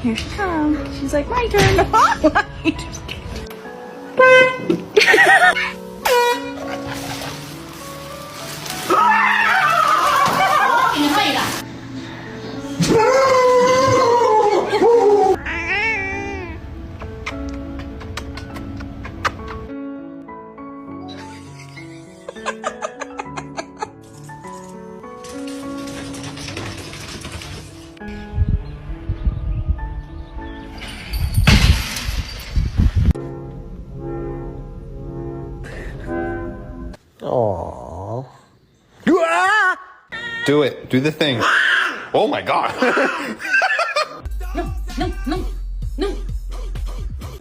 Here she comes. She's like, my turn. Just kidding. Aww. Do it. Do the thing. Oh my god.